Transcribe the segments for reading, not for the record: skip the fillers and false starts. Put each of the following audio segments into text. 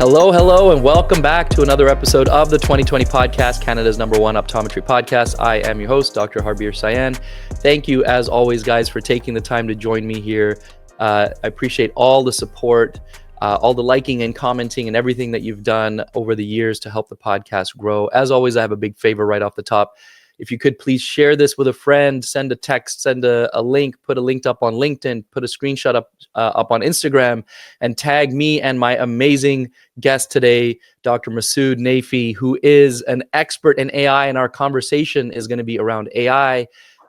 Hello, and welcome back to another episode of the 2020 podcast, Canada's #1 optometry podcast. I am your host, Dr. Harbir Sian. Thank you, as always, guys, for taking the time to join me here. I appreciate all the support, all the liking and commenting and everything that you've done over the years to help the podcast grow. As always, I have a big favor right off the top. If you could please share this with a friend, send a text, send a link, put a link up on LinkedIn, put a screenshot up on Instagram, and tag me and my amazing guest today, Dr. Masoud Nafey, who is an expert in AI. And our conversation is going to be around AI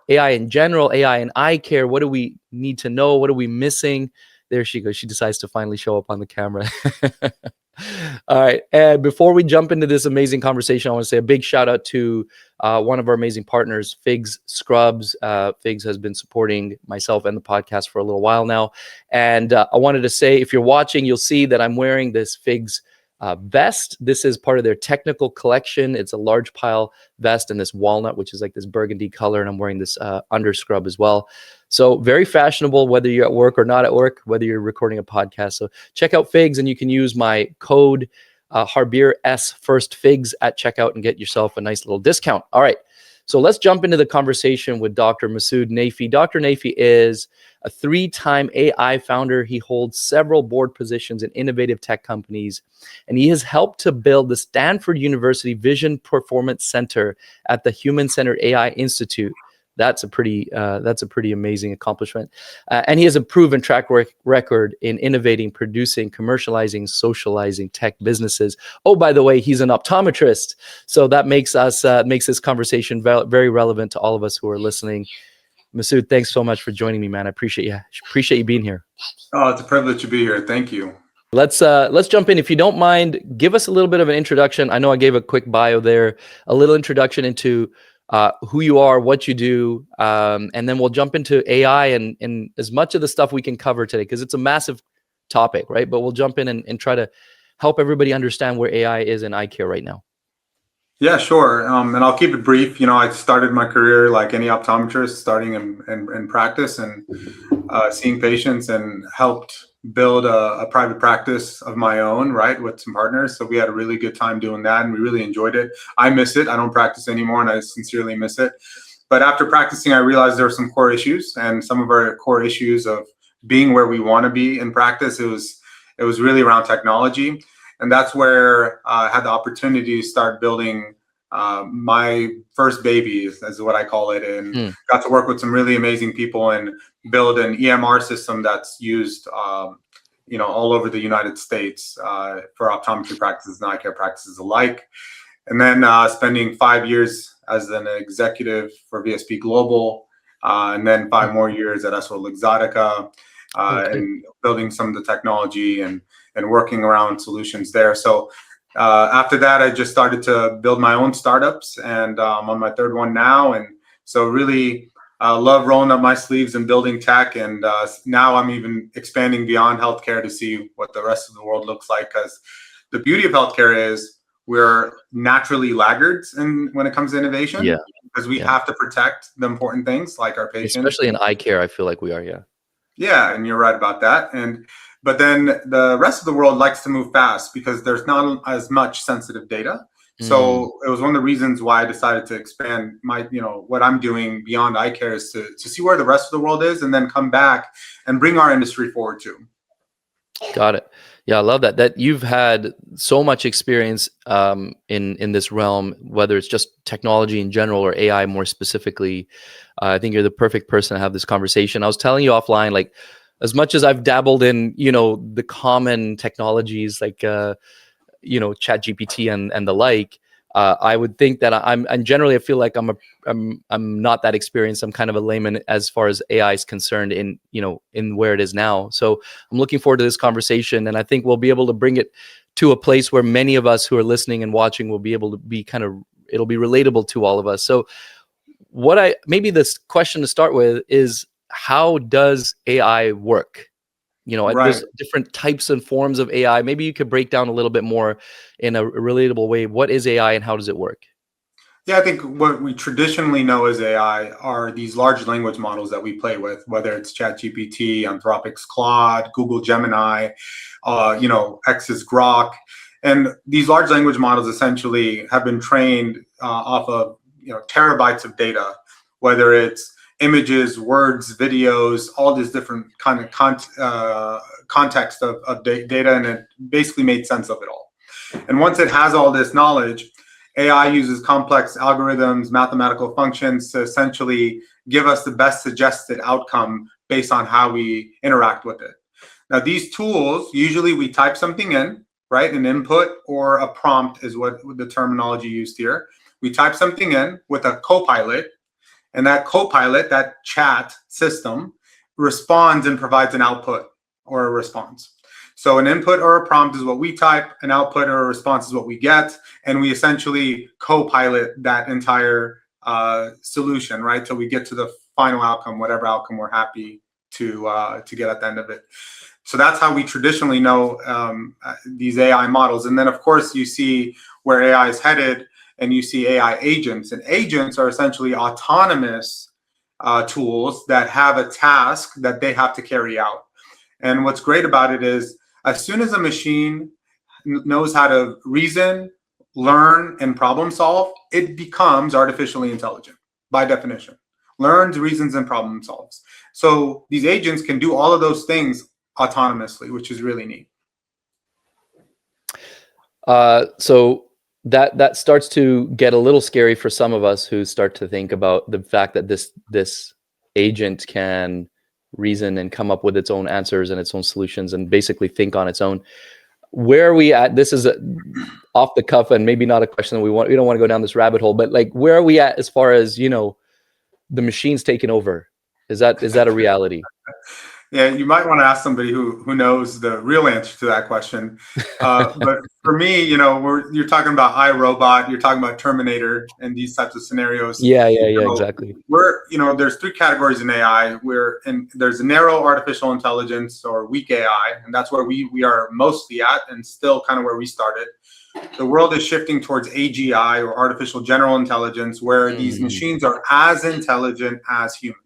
in general, AI in eye care. What do we need to know? What are we missing? There she goes. She decides to finally show up on the camera. All right. And before we jump into this amazing conversation, I want to say a big shout out to one of our amazing partners, Figs Scrubs. Figs has been supporting myself and the podcast for a little while now. And I wanted to say, if you're watching, you'll see that I'm wearing this Figs vest. This is part of their technical collection. It's a large pile vest in this walnut, which is like this burgundy color. And I'm wearing this under scrub as well. So very fashionable, whether you're at work or not at work, whether you're recording a podcast. So check out Figs, and you can use my code Harbir S First Figs at checkout and get yourself a nice little discount. All right. So let's jump into the conversation with Dr. Masoud Nafey. Dr. Nafey is a 3-time AI founder. He holds several board positions in innovative tech companies, and he has helped to build the Stanford University Vision Performance Center at the Human-Centered AI Institute. That's a pretty amazing accomplishment. And he has a proven track record in innovating, producing, commercializing, socializing tech businesses. Oh, by the way, he's an optometrist. So that makes this conversation very relevant to all of us who are listening. Masoud, thanks so much for joining me, man. I appreciate you being here. Oh, it's a privilege to be here. Thank you. Let's jump in. If you don't mind, give us a little bit of an introduction. I know I gave a quick bio there, a little introduction into who you are, what you do, and then we'll jump into AI and as much of the stuff we can cover today, because it's a massive topic, right? But we'll jump in and try to help everybody understand where AI is in eye care right now. Yeah, sure. And I'll keep it brief. You know, I started my career like any optometrist, starting in practice and seeing patients, and helped build a private practice of my own, right, with some partners. So we had a really good time doing that, and we really enjoyed it. I miss it. I don't practice anymore, and I sincerely miss it. But after practicing, I realized there were some core issues, and some of our core issues of being where we want to be in practice, it was really around technology. And that's where I had the opportunity to start building my first baby, is what I call it, and got to work with some really amazing people and build an EMR system that's used, all over the United States for optometry practices and eye care practices alike. And then spending 5 years as an executive for VSP Global, and then 5 more years at EssilorLuxottica, and building some of the technology and working around solutions there. So after that, I just started to build my own startups, and I'm on my 3rd one now. And so really love rolling up my sleeves and building tech. And now I'm even expanding beyond healthcare to see what the rest of the world looks like. Because the beauty of healthcare is we're naturally laggards when it comes to innovation. Yeah. Because we have to protect the important things like our patients. Especially in eye care, I feel like we are, yeah. Yeah, and you're right about that. But then the rest of the world likes to move fast because there's not as much sensitive data. So it was one of the reasons why I decided to expand what I'm doing beyond eye care, is to see where the rest of the world is, and then come back and bring our industry forward too. Got it. Yeah, I love that you've had so much experience in this realm, whether it's just technology in general or AI more specifically. I think you're the perfect person to have this conversation. I was telling you offline, like, as much as I've dabbled in, the common technologies like, ChatGPT and the like, I would think that and generally I feel like I'm not that experienced. I'm kind of a layman as far as AI is concerned in where it is now. So I'm looking forward to this conversation, and I think we'll be able to bring it to a place where many of us who are listening and watching will be able to be it'll be relatable to all of us. So maybe this question to start with is, how does AI work? There's different types and forms of AI. Maybe you could break down a little bit more in a relatable way. What is AI and how does it work? Yeah, I think what we traditionally know as AI are these large language models that we play with, whether it's ChatGPT, Anthropic's Claude, Google Gemini, X's Grok. And these large language models essentially have been trained off of terabytes of data, whether it's images, words, videos, all this different kind of context of data, and it basically made sense of it all. And once it has all this knowledge, AI uses complex algorithms, mathematical functions to essentially give us the best suggested outcome based on how we interact with it. Now, these tools, usually we type something in, right? An input or a prompt is what the terminology used here. We type something in with a copilot, and that copilot, that chat system, responds and provides an output or a response. So an input or a prompt is what we type, an output or a response is what we get, and we essentially co-pilot that entire solution, right? Till we get to the final outcome, whatever outcome we're happy to get at the end of it. So that's how we traditionally know these AI models. And then, of course, you see where AI is headed, and you see AI agents. And agents are essentially autonomous tools that have a task that they have to carry out. And what's great about it is, as soon as a machine knows how to reason, learn, and problem solve, it becomes artificially intelligent by definition. Learns, reasons, and problem solves. So these agents can do all of those things autonomously, which is really neat. So that starts to get a little scary for some of us who start to think about the fact that this agent can reason and come up with its own answers and its own solutions and basically think on its own. Where are we at? This is off the cuff and maybe not a question that we don't want to go down this rabbit hole, but like, where are we at as far as, the machines taking over? Is that a reality? Yeah, you might want to ask somebody who knows the real answer to that question. But for me, you're talking about iRobot, you're talking about Terminator, and these types of scenarios. Yeah, exactly. There's three categories in AI. There's narrow artificial intelligence or weak AI, and that's where we are mostly at, and still kind of where we started. The world is shifting towards AGI, or artificial general intelligence, where these machines are as intelligent as humans.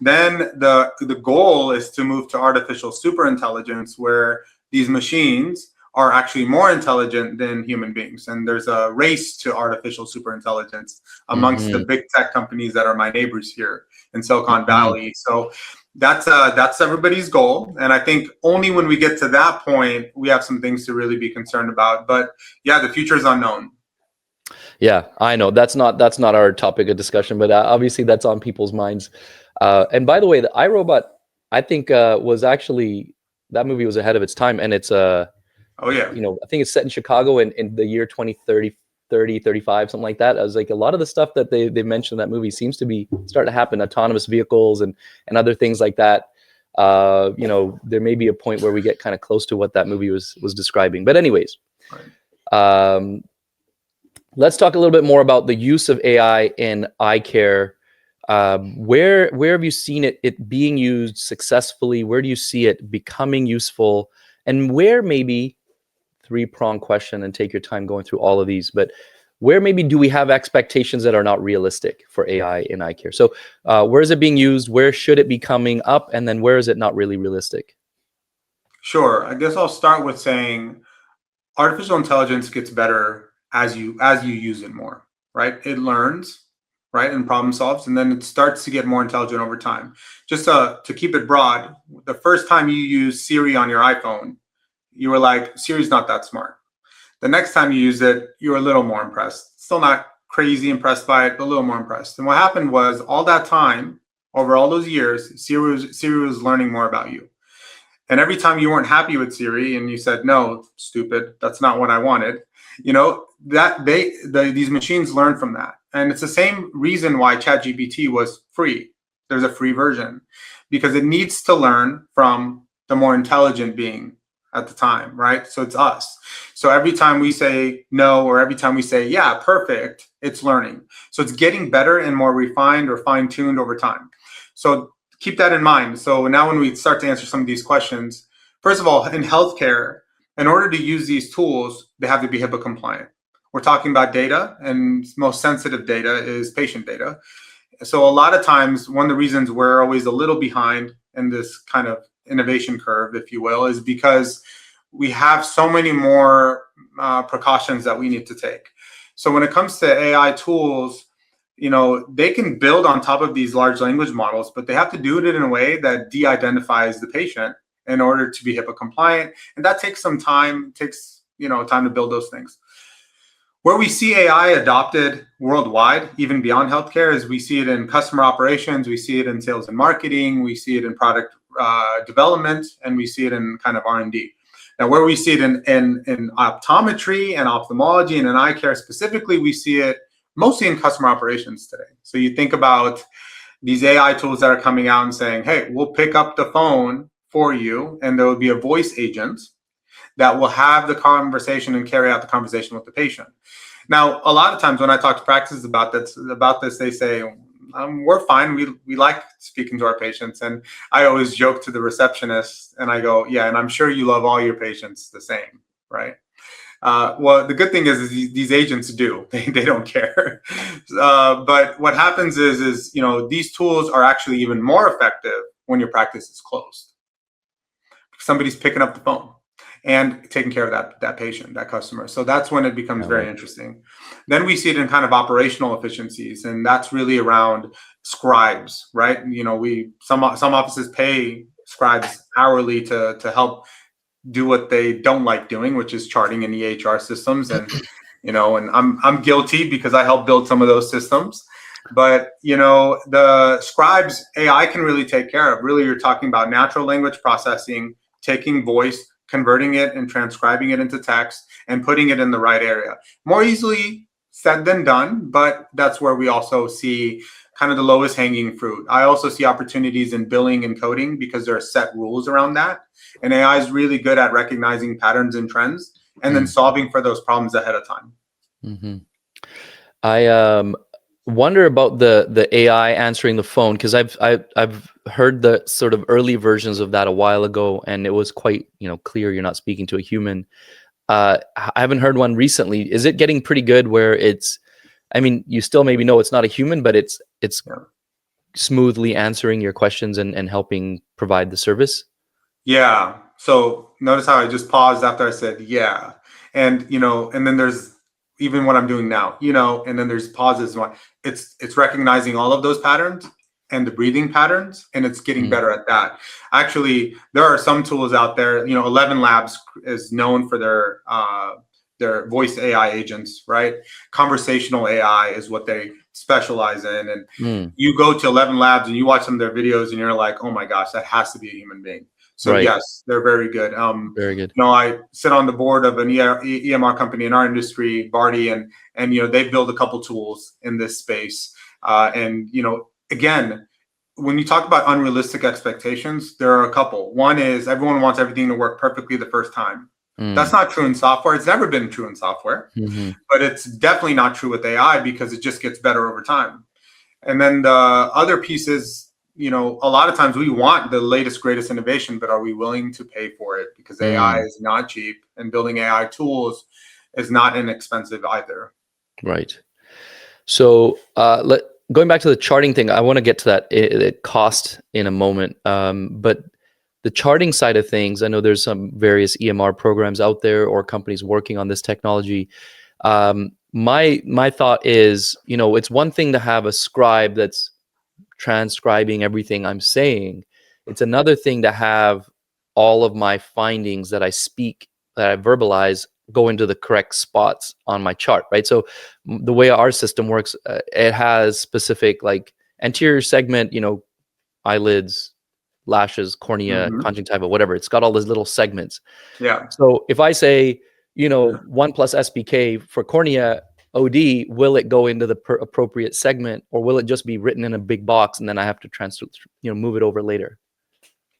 Then the goal is to move to artificial superintelligence, where these machines are actually more intelligent than human beings. And there's a race to artificial superintelligence amongst the big tech companies that are my neighbors here in Silicon Valley. So that's everybody's goal. And I think only when we get to that point, we have some things to really be concerned about. But yeah, the future is unknown. Yeah, I know that's not our topic of discussion, but obviously that's on people's minds. And by the way, the iRobot, I think was actually, that movie was ahead of its time, and it's I think it's set in Chicago in the year 2030, 35, something like that. I was like, a lot of the stuff that they mentioned in that movie seems to be starting to happen, autonomous vehicles and other things like that. There may be a point where we get kind of close to what that movie was describing. But anyways, let's talk a little bit more about the use of AI in eye care. Where have you seen it being used successfully? Where do you see it becoming useful? And where maybe, three-pronged question, and take your time going through all of these, but where maybe do we have expectations that are not realistic for AI in eye care? So where is it being used? Where should it be coming up? And then where is it not really realistic? Sure. I guess I'll start with saying artificial intelligence gets better as you use it more, right? It learns, right, and problem solves, and then it starts to get more intelligent over time. Just to keep it broad, the first time you use Siri on your iPhone, you were like, Siri's not that smart. The next time you use it, you were a little more impressed. Still not crazy impressed by it, but a little more impressed. And what happened was, all that time, over all those years, Siri was learning more about you. And every time you weren't happy with Siri and you said, no, stupid, that's not what I wanted, these machines learn from that. And it's the same reason why ChatGPT was free. There's a free version, because it needs to learn from the more intelligent being at the time, right? So it's us. So every time we say no, or every time we say, yeah, perfect, it's learning. So it's getting better and more refined or fine-tuned over time. So keep that in mind. So now when we start to answer some of these questions, first of all, in healthcare, in order to use these tools, they have to be HIPAA compliant. We're talking about data, and most sensitive data is patient data. So a lot of times, one of the reasons we're always a little behind in this kind of innovation curve, if you will, is because we have so many more precautions that we need to take. So when it comes to AI tools, they can build on top of these large language models, but they have to do it in a way that de-identifies the patient in order to be HIPAA compliant. And that takes some time, time to build those things. Where we see AI adopted worldwide, even beyond healthcare, is we see it in customer operations, we see it in sales and marketing, we see it in product development, and we see it in kind of R&D. Now, where we see it in optometry and ophthalmology and in eye care specifically, we see it mostly in customer operations today. So you think about these AI tools that are coming out and saying, hey, we'll pick up the phone for you, and there will be a voice agent that will have the conversation and carry out the conversation with the patient. Now, a lot of times when I talk to practices about this, they say, we're fine. We like speaking to our patients. And I always joke to the receptionist and I go, yeah, and I'm sure you love all your patients the same, right? Well, the good thing is these agents do. They don't care. But what happens is these tools are actually even more effective when your practice is closed. Somebody's picking up the phone and taking care of that patient, that customer. So that's when it becomes very interesting. Then we see it in kind of operational efficiencies, and that's really around scribes, right? Some offices pay scribes hourly to help do what they don't like doing, which is charting in EHR systems. And and I'm guilty because I helped build some of those systems. But the scribes AI can really take care of. Really, you're talking about natural language processing, taking voice, converting it and transcribing it into text and putting it in the right area. More easily said than done, but that's where we also see kind of the lowest hanging fruit. I also see opportunities in billing and coding because there are set rules around that. And AI is really good at recognizing patterns and trends and then solving for those problems ahead of time. Mm-hmm. I wonder about the AI answering the phone, because I've heard the sort of early versions of that a while ago, and it was quite clear you're not speaking to a human. I haven't heard one recently. Is it getting pretty good where you still maybe know it's not a human, but it's smoothly answering your questions and helping provide the service? Yeah. So notice how I just paused after I said, yeah. And, and then there's even what I'm doing now, and then there's pauses. It's recognizing all of those patterns and the breathing patterns, and it's getting better at that. Actually, there are some tools out there. 11 Labs is known for their voice AI agents, right? Conversational AI is what they specialize in. And you go to 11 Labs and you watch some of their videos and you're like, oh my gosh, that has to be a human being. So yes, they're very good. Very good. I sit on the board of an EMR company in our industry, Barty, and they build a couple tools in this space. Again, when you talk about unrealistic expectations, there are a couple. One is everyone wants everything to work perfectly the first time. That's not true in software. It's never been true in software, but it's definitely not true with AI because it just gets better over time. And then the other piece is, a lot of times we want the latest, greatest innovation, but are we willing to pay for it? Because AI is not cheap, and building AI tools is not inexpensive either. Right. So going back to the charting thing, I want to get to that cost in a moment. But the charting side of things, I know there's some various EMR programs out there or companies working on this technology. My thought is, it's one thing to have a scribe that's transcribing everything I'm saying. It's another thing to have all of my findings that I speak, that I verbalize, go into the correct spots on my chart, right? So the way our system works, it has specific anterior segment, eyelids, lashes, cornea, conjunctiva, whatever. It's got all those little segments. Yeah. So if I say, 1 plus SPK for cornea OD, will it go into the appropriate segment, or will it just be written in a big box and then I have to move it over later?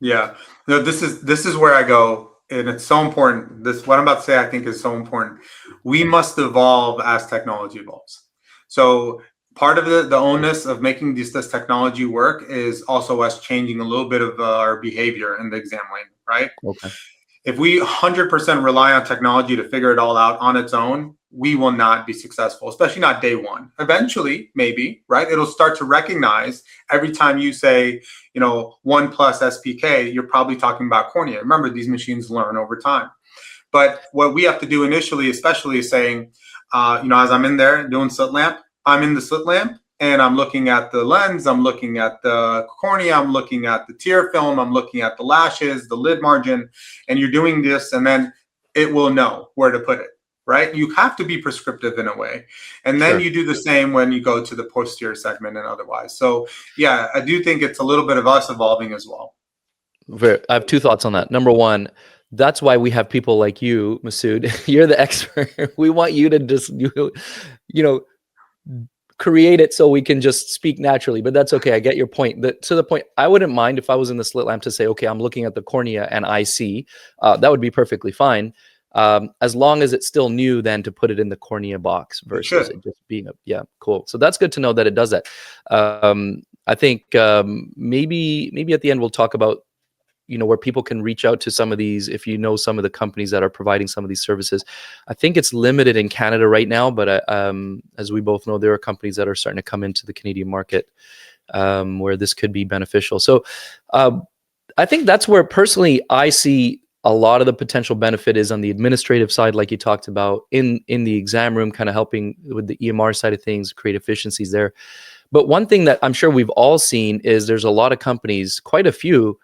Yeah. No, this is where I go, and it's so important. What I'm about to say, I think, is so important. We must evolve as technology evolves. So part of the onus of making this technology work is also us changing a little bit of our behavior in the exam lane, right? Okay. If we 100% rely on technology to figure it all out on its own, we will not be successful, especially not day one. Eventually, maybe, right? It'll start to recognize every time you say, 1 plus SPK, you're probably talking about cornea. Remember, these machines learn over time. But what we have to do initially, especially, is saying, as I'm in there doing slit lamp, I'm in the slit lamp and I'm looking at the lens, I'm looking at the cornea, I'm looking at the tear film, I'm looking at the lashes, the lid margin, and you're doing this, and then it will know where to put it, right? You have to be prescriptive in a way. And then you do the same when you go to the posterior segment and otherwise. So yeah, I do think it's a little bit of us evolving as well. I have two thoughts on that. Number one, that's why we have people like you, Masoud. You're the expert. We want you to just, create it so we can just speak naturally. But that's okay. I get your point. To the point, I wouldn't mind if I was in the slit lamp to say, okay, I'm looking at the cornea and I see. That would be perfectly fine. As long as it's still new, then to put it in the cornea box versus it just being cool. So that's good to know that it does that. I think maybe at the end we'll talk about where people can reach out to some of these, if some of the companies that are providing some of these services. I think it's limited in Canada right now, but as we both know, there are companies that are starting to come into the Canadian market where this could be beneficial. So I think that's where personally I see a lot of the potential benefit is on the administrative side, like you talked about in the exam room, kind of helping with the EMR side of things, create efficiencies there. But one thing that I'm sure we've all seen is there's a lot of companies, quite a few,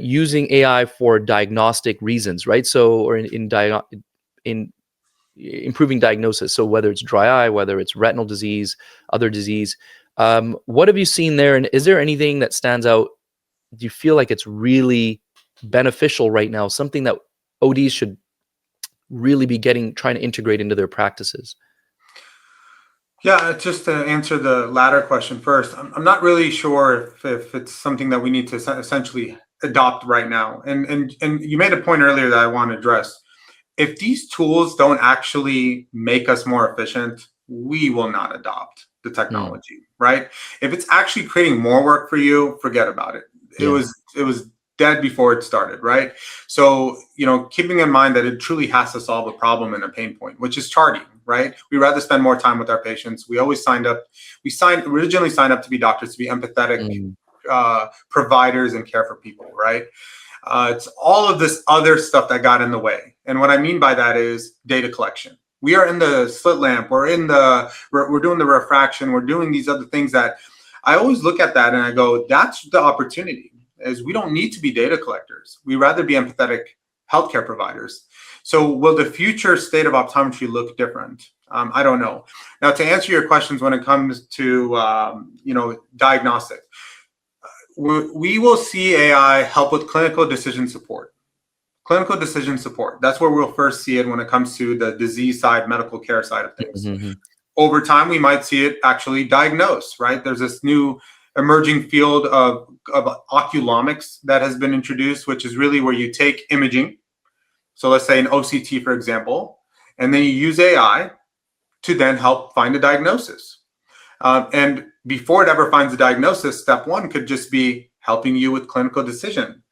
using AI for diagnostic reasons, right? So, or in improving diagnosis. So whether it's dry eye, whether it's retinal disease, other disease, what have you seen there? And is there anything that stands out? Do you feel like it's really beneficial right now? Something that ODs should really be trying to integrate into their practices? Yeah, just to answer the latter question first, I'm not really sure if it's something that we need to essentially adopt right now. And you made a point earlier that I want to address. If these tools don't actually make us more efficient, we will not adopt the technology, right? If it's actually creating more work for you, forget about it. It was dead before it started, right? So, keeping in mind that it truly has to solve a problem and a pain point, which is charting, right? We rather spend more time with our patients. We always originally signed up to be doctors, to be empathetic providers and care for people, right? It's all of this other stuff that got in the way. And what I mean by that is data collection. We are in the slit lamp, we're doing the refraction, we're doing these other things that I always look at that and I go, that's the opportunity. Is we don't need to be data collectors. We rather be empathetic healthcare providers. So will the future state of optometry look different? I don't know. Now, to answer your questions when it comes to diagnostic, we will see AI help with clinical decision support. Clinical decision support. That's where we'll first see it when it comes to the disease side, medical care side of things. Mm-hmm. Over time, we might see it actually diagnose, right? There's this new emerging field of oculomics that has been introduced, which is really where you take imaging. So let's say an OCT, for example, and then you use AI to then help find a diagnosis. And before it ever finds a diagnosis, step one could just be helping you with clinical decision.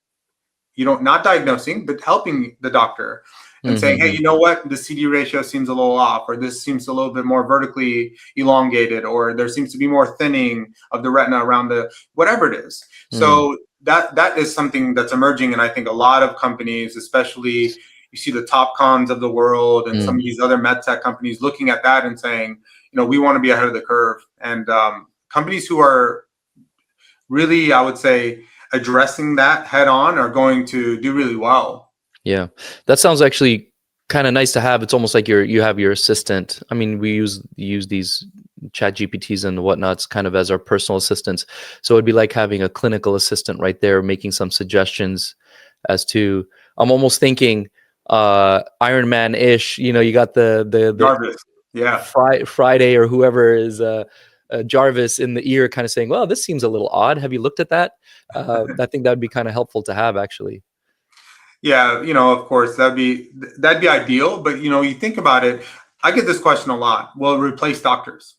Not diagnosing, but helping the doctor and saying, hey, you know what? The CD ratio seems a little off, or this seems a little bit more vertically elongated, or there seems to be more thinning of the retina around whatever it is. So that is something that's emerging. And I think a lot of companies, especially you see the Topcons of the world and some of these other med tech companies looking at that and saying, we want to be ahead of the curve. And companies who are really, I would say, addressing that head on are going to do really well. Yeah, that sounds actually kind of nice to have. It's almost like you have your assistant. I mean, we use these ChatGPTs and whatnots kind of as our personal assistants. So it'd be like having a clinical assistant right there, making some suggestions as to. I'm almost thinking Iron Man-ish. You got the Jarvis, Friday or whoever is Jarvis in the ear, kind of saying, "Well, this seems a little odd. Have you looked at that?" I think that'd be kind of helpful to have, actually. Yeah, of course, that'd be ideal. But, you think about it, I get this question a lot. Will it replace doctors?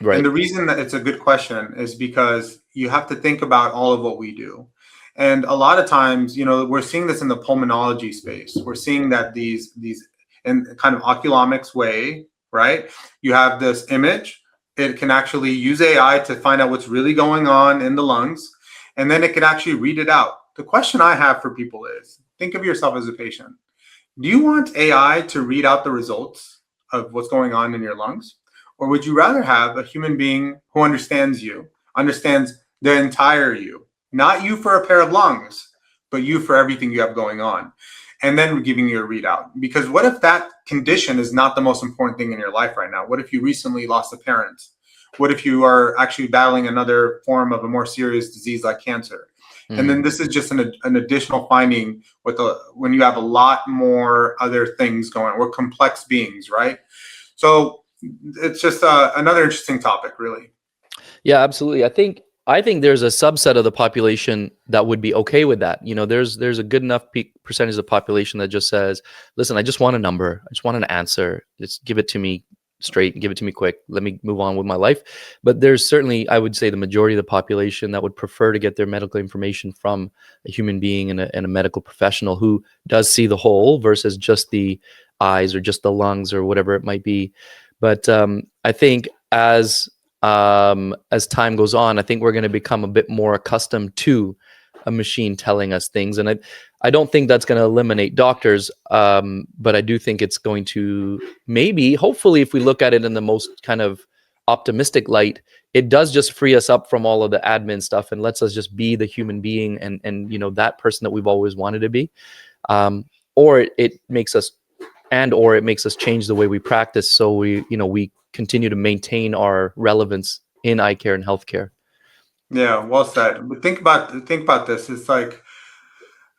Right. And the reason that it's a good question is because you have to think about all of what we do. And a lot of times, we're seeing this in the pulmonology space. We're seeing that these in kind of oculomics way, right? You have this image. It can actually use AI to find out what's really going on in the lungs. And then it can actually read it out. The question I have for people is, think of yourself as a patient. Do you want AI to read out the results of what's going on in your lungs? Or would you rather have a human being who understands you, understands the entire you, not you for a pair of lungs, but you for everything you have going on, and then giving you a readout? Because what if that condition is not the most important thing in your life right now? What if you recently lost a parent? What if you are actually battling another form of a more serious disease like cancer? And then this is just an additional finding when you have a lot more other things going on. We're complex beings, right? So it's just another interesting topic, really. Yeah, absolutely. I think there's a subset of the population that would be okay with that. There's a good enough percentage of the population that just says, listen, I just want a number. I just want an answer. Just give it to me straight, give it to me quick. Let me move on with my life. But there's certainly, I would say, the majority of the population that would prefer to get their medical information from a human being and a medical professional who does see the whole versus just the eyes or just the lungs or whatever it might be. But I think as time goes on, I think we're going to become a bit more accustomed to a machine telling us things. And I don't think that's going to eliminate doctors, but I do think it's going to maybe, hopefully, if we look at it in the most kind of optimistic light, it does just free us up from all of the admin stuff and lets us just be the human being and that person that we've always wanted to be. Or it makes us change the way we practice, so we continue to maintain our relevance in eye care and healthcare. Yeah, well said. But think about this. It's like,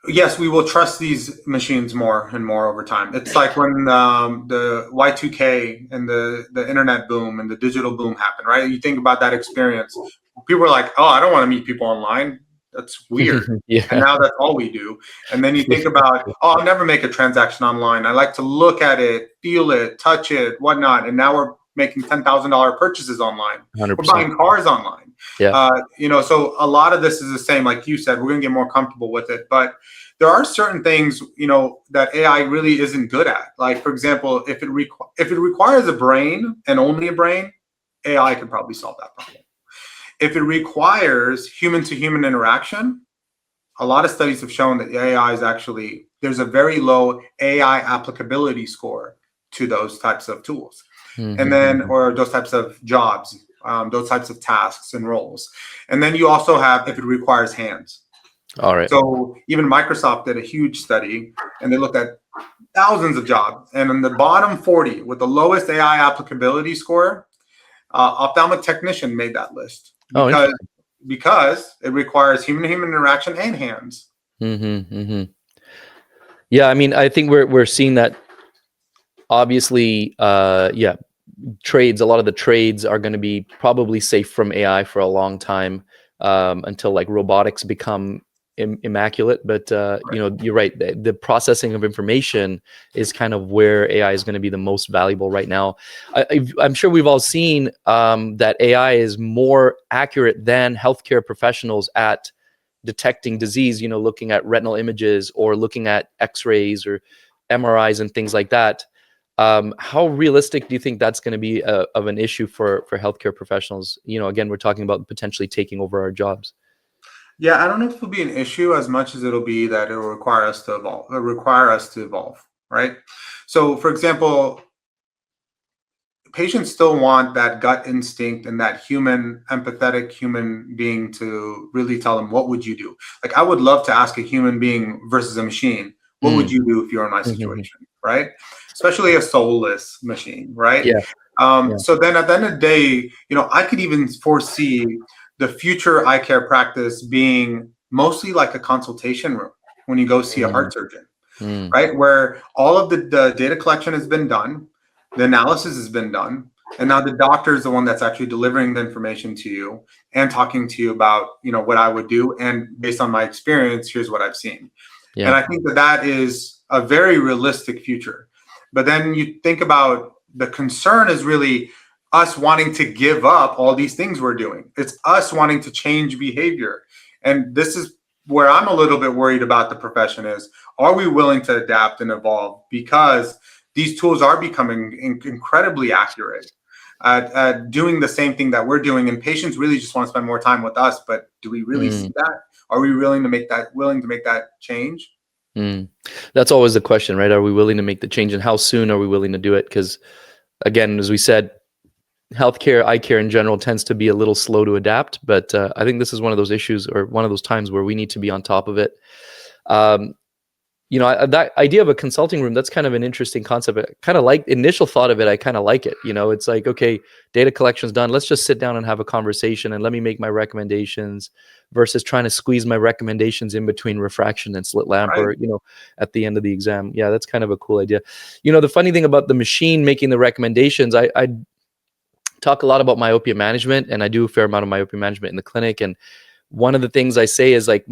yes, we will trust these machines more and more over time. It's like when the Y2K and the internet boom and the digital boom happened, right? You think about that experience. People were like, "Oh, I don't want to meet people online. That's weird." Yeah. And now that's all we do. And then you think about, "Oh, I'll never make a transaction online. I like to look at it, feel it, touch it, whatnot." And now we're making $10,000 purchases online. 100%. We're buying cars online. Yeah. So a lot of this is the same. Like you said, we're going to get more comfortable with it. But there are certain things, that AI really isn't good at. Like, for example, if it requires a brain and only a brain, AI could probably solve that problem. If it requires human-to-human interaction, a lot of studies have shown that AI is actually, there's a very low AI applicability score to those types of tools. And then, or those types of jobs, those types of tasks and roles. And then you also have, if it requires hands. All right. So even Microsoft did a huge study, and they looked at thousands of jobs. And in the bottom 40, with the lowest AI applicability score, ophthalmic technician made that list because it requires human-to-human interaction and hands. Yeah, I mean, I think we're seeing that. Obviously, trades. A lot of the trades are going to be probably safe from AI for a long time, until like robotics become immaculate. But you're right. The processing of information is kind of where AI is going to be the most valuable right now. I'm sure we've all seen that AI is more accurate than healthcare professionals at detecting disease. Looking at retinal images or looking at X-rays or MRIs and things like that. How realistic do you think that's going to be of an issue for healthcare professionals? Again, we're talking about potentially taking over our jobs. Yeah, I don't know if it'll be an issue as much as it'll be that it'll require us to evolve. Right? So, for example, patients still want that gut instinct and that empathetic human being to really tell them, what would you do? Like, I would love to ask a human being versus a machine, what would you do if you're in my situation? Right? Especially a soulless machine, right? Yeah. So then at the end of the day, I could even foresee the future eye care practice being mostly like a consultation room when you go see a heart surgeon, right? Where all of the data collection has been done, the analysis has been done, and now the doctor is the one that's actually delivering the information to you and talking to you about, what I would do. And based on my experience, here's what I've seen. Yeah. And I think that is a very realistic future. But then you think about the concern is really us wanting to give up all these things we're doing. It's us wanting to change behavior. And this is where I'm a little bit worried about the profession is, are we willing to adapt and evolve? Because these tools are becoming incredibly accurate at doing the same thing that we're doing. And patients really just want to spend more time with us. But do we really see that? Are we willing to make that change? Mm. That's always the question, right? Are we willing to make the change, and how soon are we willing to do it? Because again, as we said, healthcare, eye care in general tends to be a little slow to adapt. But I think this is one of those issues, or one of those times where we need to be on top of it. Um, that idea of a consulting room, that's kind of an interesting concept. I kind of like initial thought of it. I kind of like it. It's like, okay, data collection's done. Let's just sit down and have a conversation and let me make my recommendations versus trying to squeeze my recommendations in between refraction and slit lamp, Right. or, at the end of the exam. Yeah, that's kind of a cool idea. The funny thing about the machine making the recommendations, I talk a lot about myopia management, and I do a fair amount of myopia management in the clinic. And one of the things I say is like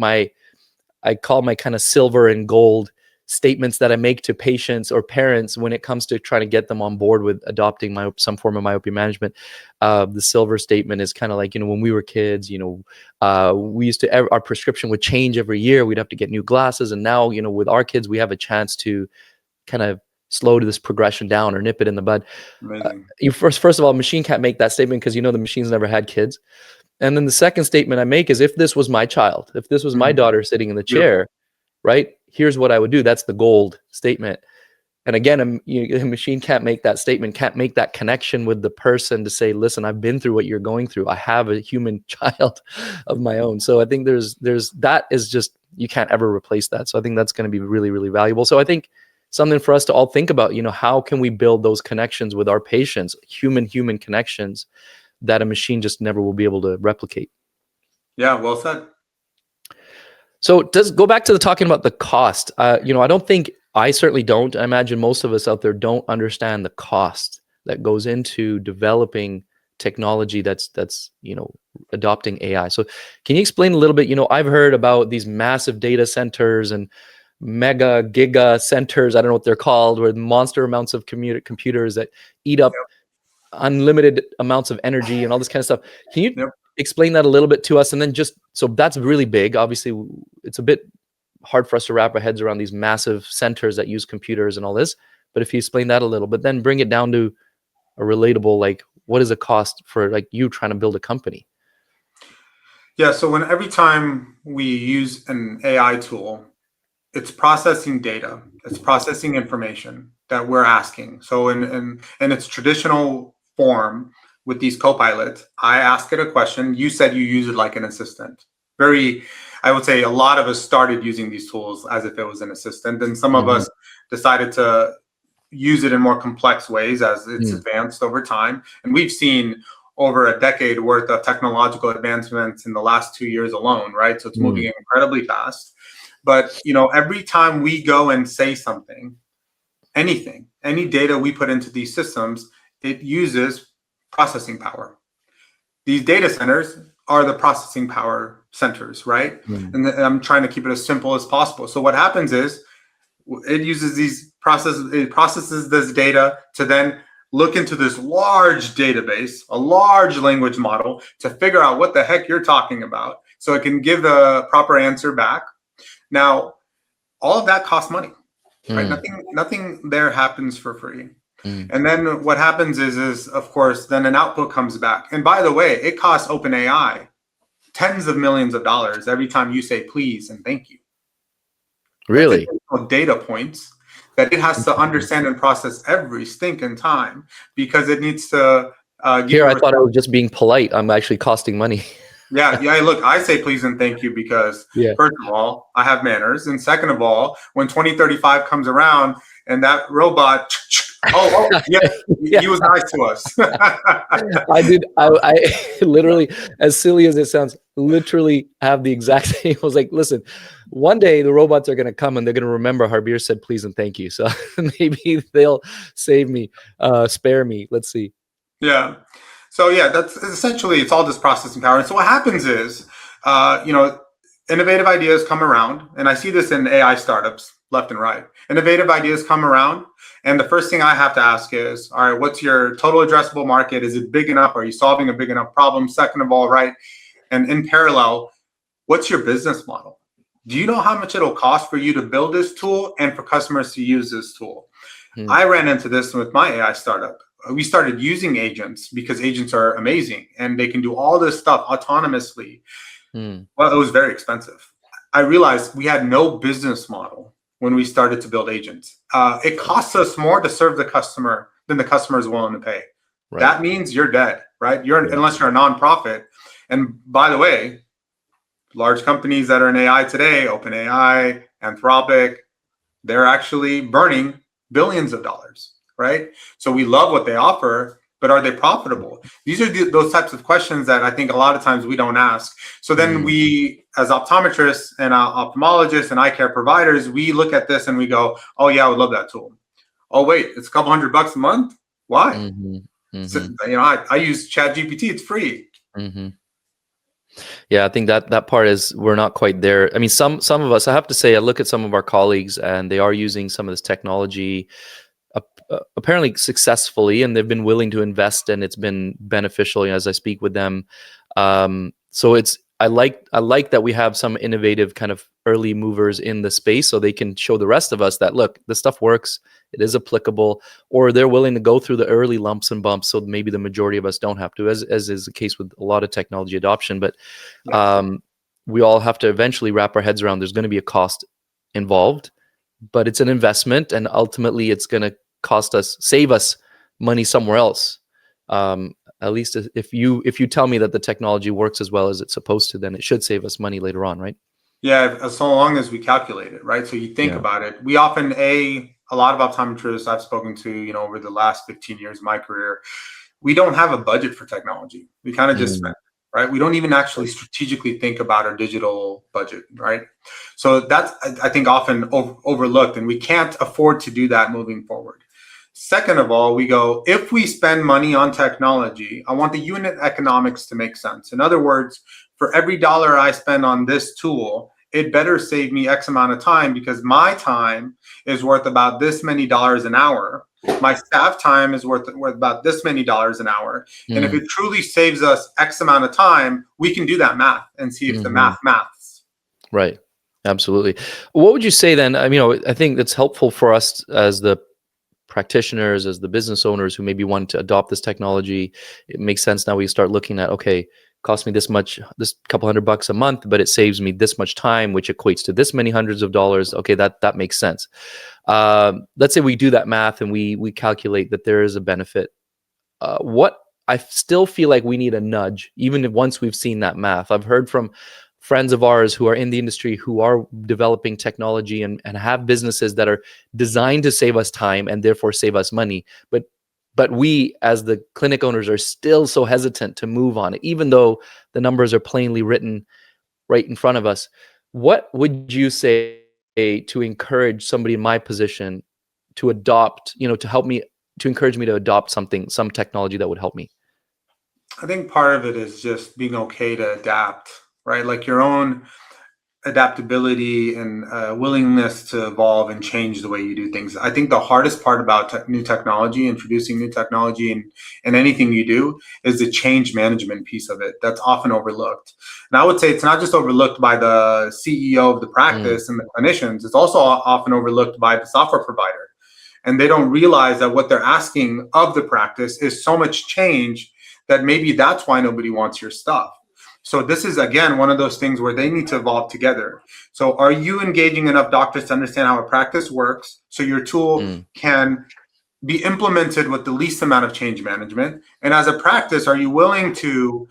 I call my kind of silver and gold statements that I make to patients or parents when it comes to trying to get them on board with adopting some form of myopia management. The silver statement is kind of like, when we were kids, we used to, our prescription would change every year. We'd have to get new glasses. And now, with our kids, we have a chance to kind of slow this progression down or nip it in the bud. Amazing. First of all, machine can't make that statement because, the machine's never had kids. And then the second statement I make is, if this was my child, if this was my daughter sitting in the chair, right, here's what I would do. That's the gold statement. And again, a machine can't make that statement, can't make that connection with the person to say, listen, I've been through what you're going through. I have a human child of my own. So I think there's that is just, you can't ever replace that. So I think that's going to be really, really valuable. So I think something for us to all think about, how can we build those connections with our patients, human connections, that a machine just never will be able to replicate. Yeah, well said. So does go back to the talking about the cost. I don't think, I certainly don't. I imagine most of us out there don't understand the cost that goes into developing technology that's adopting AI. So can you explain a little bit? I've heard about these massive data centers and mega giga centers. I don't know what they're called, where monster amounts of computers that eat up unlimited amounts of energy and all this kind of stuff. Can you explain that a little bit to us? And then so that's really big. Obviously, it's a bit hard for us to wrap our heads around these massive centers that use computers and all this. But if you explain that a little, but then bring it down to a relatable, like, what is the cost for like you trying to build a company? Yeah. So every time we use an AI tool, it's processing data, it's processing information that we're asking. So in its traditional form with these copilots, I ask it a question. You said you use it like an assistant. I would say a lot of us started using these tools as if it was an assistant, and some of us decided to use it in more complex ways as it's advanced over time. And we've seen over a decade worth of technological advancements in the last 2 years alone, right? So it's moving incredibly fast. But every time we go and say something, anything, any data we put into these systems, it uses processing power. These data centers are the processing power centers, right? And I'm trying to keep it as simple as possible. So what happens is it processes this data to then look into this large database, a large language model, to figure out what the heck you're talking about, so it can give a proper answer back. Now, all of that costs money, right? Nothing there happens for free. And then what happens is of course, then an output comes back. And by the way, it costs OpenAI tens of millions of dollars every time you say please and thank you. Really? Data points that it has to understand and process every stinking time, because it needs to Here, I thought I was just being polite. I'm actually costing money. Yeah. Look, I say please and thank you because first of all, I have manners, and second of all, when 2035 comes around and that robot, he was nice to us. I literally, as silly as it sounds, literally have the exact same. I was like, listen, one day the robots are going to come and they're going to remember Harbir said please and thank you. So maybe they'll save me, spare me. Let's see. Yeah. So that's essentially, it's all just processing power. And so what happens is, innovative ideas come around, and I see this in AI startups left and right. Innovative ideas come around, and the first thing I have to ask is, all right, what's your total addressable market? Is it big enough? Are you solving a big enough problem? Second of all, right, and in parallel, what's your business model? Do you know how much it'll cost for you to build this tool and for customers to use this tool? I ran into this with my AI startup. We started using agents because agents are amazing and they can do all this stuff autonomously. Well, it was very expensive. I realized we had no business model when we started to build agents. It costs us more to serve the customer than the customer is willing to pay. Right. That means you're dead, right? Yeah. Unless you're a nonprofit. And by the way, large companies that are in AI today, OpenAI, Anthropic, they're actually burning billions of dollars, right? So we love what they offer, but are they profitable? These are those types of questions that I think a lot of times we don't ask. So then we, as optometrists and ophthalmologists and eye care providers, we look at this and we go, oh yeah, I would love that tool. Oh wait, it's a couple $100 a month. Why? So, I use ChatGPT. It's free. Yeah, I think that part is, we're not quite there. I mean, some of us, I have to say, I look at some of our colleagues and they are using some of this technology apparently successfully, and they've been willing to invest, and it's been beneficial as I speak with them. So I like that we have some innovative kind of early movers in the space, so they can show the rest of us that, look, this stuff works, it is applicable, or they're willing to go through the early lumps and bumps, so maybe the majority of us don't have to, as is the case with a lot of technology adoption. But we all have to eventually wrap our heads around, there's going to be a cost involved, but it's an investment, and ultimately it's going to save us money somewhere else. At least if you tell me that the technology works as well as it's supposed to, then it should save us money later on, right? Yeah, so long as we calculate it, right? So you think about it. We often, a lot of optometrists I've spoken to, over the last 15 years of my career, we don't have a budget for technology. We kind of just spend, right? We don't even actually strategically think about our digital budget, right? So that's, I think, often overlooked, and we can't afford to do that moving forward. Second of all, we go, if we spend money on technology, I want the unit economics to make sense. In other words, for every dollar I spend on this tool, it better save me X amount of time, because my time is worth about this many dollars an hour. My staff time is worth about this many dollars an hour. And if it truly saves us X amount of time, we can do that math and see if the maths. Right. Absolutely. What would you say then? I mean, I think that's helpful for us as the practitioners, as the business owners who maybe want to adopt this technology. It makes sense now. We start looking at, okay, cost me this couple $100 a month, but it saves me this much time, which equates to this many hundreds of dollars. Okay, that makes sense. Let's say we do that math and we calculate that there is a benefit. What I still feel like we need a nudge, even if once we've seen that math. I've heard from friends of ours who are in the industry, who are developing technology and have businesses that are designed to save us time and therefore save us money. But we, as the clinic owners, are still so hesitant to move on it, even though the numbers are plainly written right in front of us. What would you say to encourage somebody in my position to adopt, to help me, to encourage me to adopt some technology that would help me? I think part of it is just being okay to adapt, right? Like your own adaptability and willingness to evolve and change the way you do things. I think the hardest part about new technology, introducing new technology and anything you do, is the change management piece of it. That's often overlooked. And I would say it's not just overlooked by the CEO of the practice and the clinicians, it's also often overlooked by the software provider. And they don't realize that what they're asking of the practice is so much change that maybe that's why nobody wants your stuff. So this is, again, one of those things where they need to evolve together. So are you engaging enough doctors to understand how a practice works so your tool can be implemented with the least amount of change management? And as a practice, are you willing to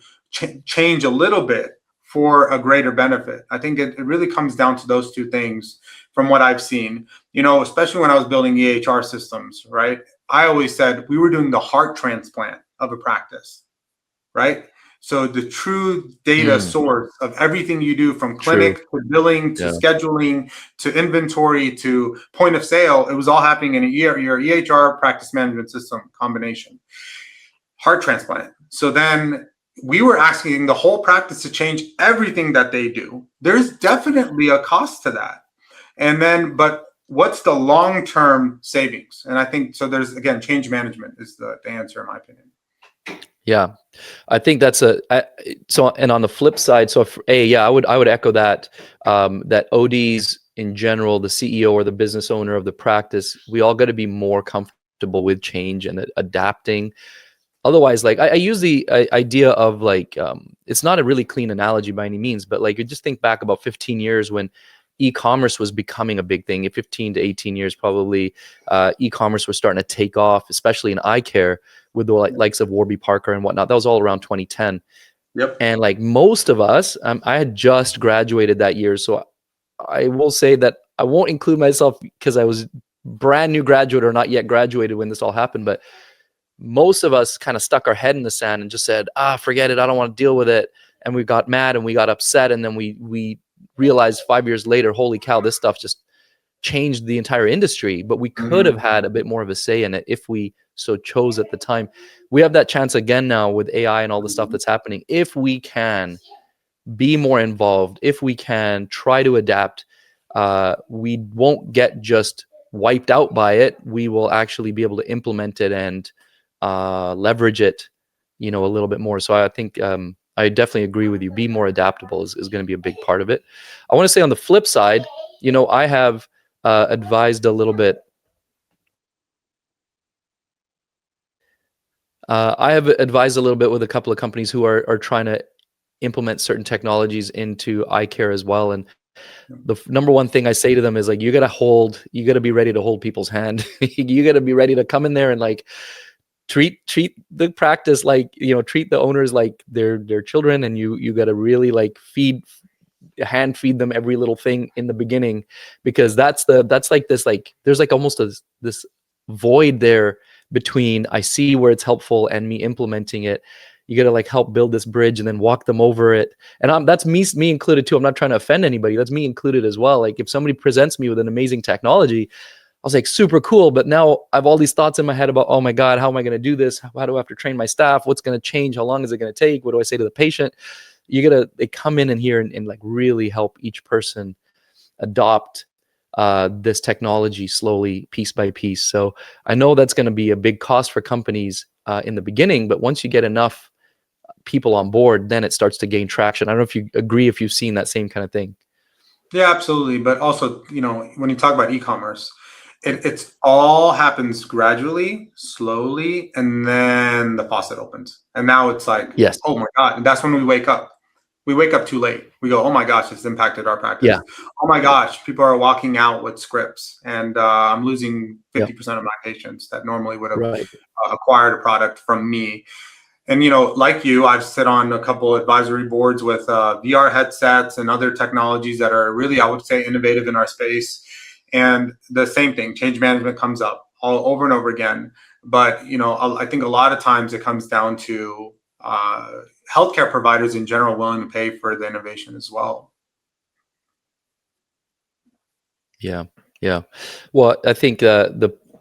change a little bit for a greater benefit? I think it really comes down to those two things from what I've seen, especially when I was building EHR systems, right? I always said we were doing the heart transplant of a practice, right? So the true data source of everything you do, from clinic to billing to scheduling to inventory to point of sale, it was all happening in your EHR practice management system combination. Heart transplant. So then we were asking the whole practice to change everything that they do. There's definitely a cost to that. And then, but what's the long-term savings? And I think, so there's, again, change management is the answer in my opinion. Yeah, I think that's and on the flip side, so I would echo that, that ODs in general, the CEO or the business owner of the practice, we all got to be more comfortable with change and adapting. Otherwise, like I use the idea of like, it's not a really clean analogy by any means, but like you just think back about 15 years when e-commerce was becoming a big thing. In 15 to 18 years, probably, e-commerce was starting to take off, especially in eye care with the likes of Warby Parker and whatnot. That was all around 2010. Yep. And like most of us, I had just graduated that year. So I will say that I won't include myself because I was brand new graduate or not yet graduated when this all happened. But most of us kind of stuck our head in the sand and just said, forget it. I don't want to deal with it. And we got mad and we got upset. And then we realized 5 years later, holy cow, this stuff just changed the entire industry. But we could have had a bit more of a say in it if we so chose at the time. We have that chance again now with AI and all the stuff that's happening. If we can be more involved, if we can try to adapt, we won't get just wiped out by it. We will actually be able to implement it and leverage it, a little bit more. So I think I definitely agree with you. Be more adaptable is going to be a big part of it. I want to say on the flip side, I have advised a little bit. I have advised a little bit with a couple of companies who are trying to implement certain technologies into eye care as well. And the number one thing I say to them is like, you got to be ready to hold people's hand. You got to be ready to come in there and like treat the practice like, treat the owners like their children. And you got to really like hand feed them every little thing in the beginning, because that's like this, like, there's like almost this void there between I see where it's helpful and me implementing it. You got to like help build this bridge and then walk them over it. And that's me included too. I'm not trying to offend anybody. That's me included as well. Like if somebody presents me with an amazing technology, I was like, super cool. But now I have all these thoughts in my head about, oh my God, how am I going to do this? How do I have to train my staff? What's going to change? How long is it going to take? What do I say to the patient? They come in here and like really help each person adopt this technology slowly, piece by piece. So I know that's going to be a big cost for companies in the beginning, but once you get enough people on board, then it starts to gain traction. I don't know if you agree, if you've seen that same kind of thing. Yeah, absolutely. But also, when you talk about e-commerce, it's all happens gradually, slowly, and then the faucet opens. And now it's like, Yes. Oh my God. And that's when we wake up. We wake up too late. We go, oh my gosh, it's impacted our practice. Yeah. Oh my gosh, people are walking out with scripts, and I'm losing 50% of my patients that normally would have acquired a product from me. And, like you, I've sit on a couple advisory boards with VR headsets and other technologies that are really, I would say, innovative in our space. And the same thing, change management comes up all over and over again. But, I think a lot of times it comes down to healthcare providers in general willing to pay for the innovation as well. Yeah. Well, I think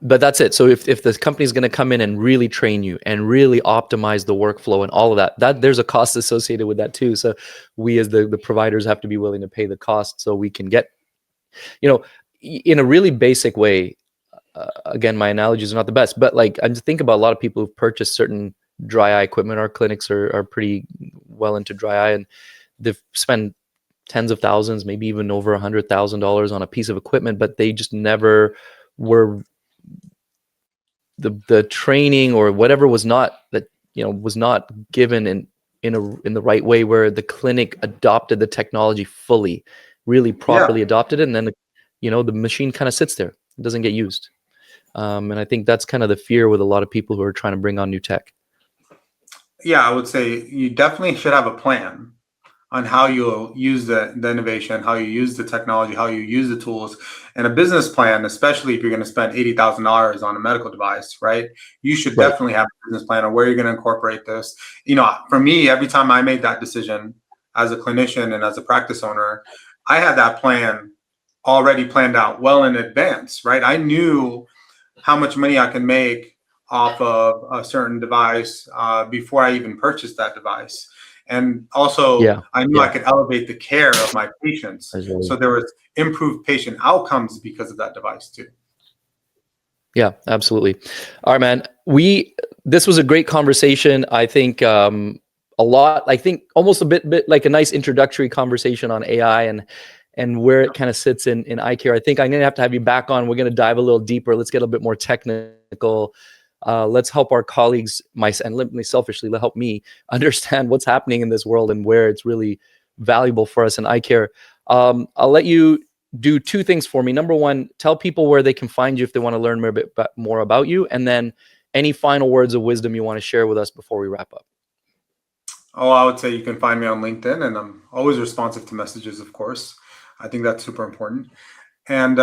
but that's it. So if the company is going to come in and really train you and really optimize the workflow and all of that there's a cost associated with that too. So we as the providers have to be willing to pay the cost so we can get, in a really basic way. Again, my analogies are not the best, but like I just think about a lot of people who've purchased certain dry eye equipment. Our clinics are pretty well into dry eye, and they've spent tens of thousands, maybe even over $100,000 on a piece of equipment, but they just never were the training or whatever was not given in the right way, where the clinic adopted the technology fully, really properly adopted it, and then the machine kind of sits there, it doesn't get used. And I think that's kind of the fear with a lot of people who are trying to bring on new tech. Yeah, I would say you definitely should have a plan on how you'll use the innovation, how you use the technology, how you use the tools, and a business plan, especially if you're going to spend $80,000 on a medical device, right? You should definitely have a business plan on where you're going to incorporate this. For me, every time I made that decision as a clinician and as a practice owner, I had that plan already planned out well in advance, right? I knew how much money I can make off of a certain device before I even purchased that device. And also, I knew I could elevate the care of my patients. So there was improved patient outcomes because of that device too. Yeah, absolutely. All right, man. This was a great conversation. I think I think almost a bit like a nice introductory conversation on AI and where it kind of sits in eye care. I think I'm going to have you back on. We're going to dive a little deeper. Let's get a bit more technical. Let's help our colleagues, and let me selfishly help me understand what's happening in this world and where it's really valuable for us in eye care. I'll let you do two things for me. Number one, tell people where they can find you if they want to learn more about you. And then any final words of wisdom you want to share with us before we wrap up. Oh, I would say you can find me on LinkedIn, and I'm always responsive to messages, of course. I think that's super important. And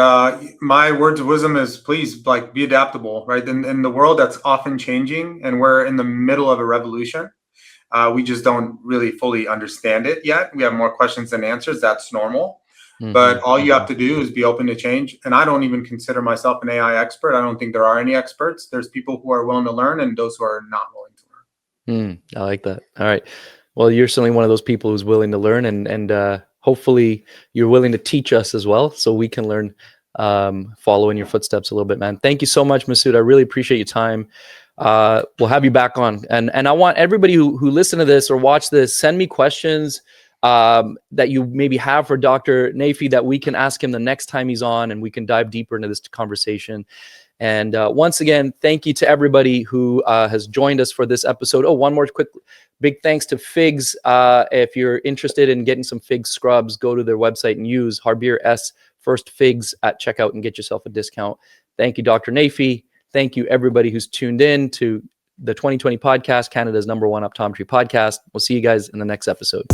my words of wisdom is, please, like, be adaptable, right? In the world that's often changing, and we're in the middle of a revolution. We just don't really fully understand it yet. We have more questions than answers. That's normal. But all you have to do is be open to change. And I don't even consider myself an AI expert. I don't think there are any experts. There's people who are willing to learn and those who are not willing to learn. I like that. All right. Well, you're certainly one of those people who's willing to learn, and hopefully you're willing to teach us as well, so we can learn, follow in your footsteps a little bit, man. Thank you so much, Masoud. I really appreciate your time. We'll have you back on. And I want everybody who listen to this or watch this, send me questions that you maybe have for Dr. Nafey that we can ask him the next time he's on, and we can dive deeper into this conversation. And once again, thank you to everybody who has joined us for this episode. Oh, one more quick big thanks to Figs. If you're interested in getting some Figs scrubs, go to their website and use Harbir S First Figs at checkout and get yourself a discount. Thank you, Dr. Nafey. Thank you, everybody who's tuned in to the 2020 podcast, Canada's #1 optometry podcast. We'll see you guys in the next episode.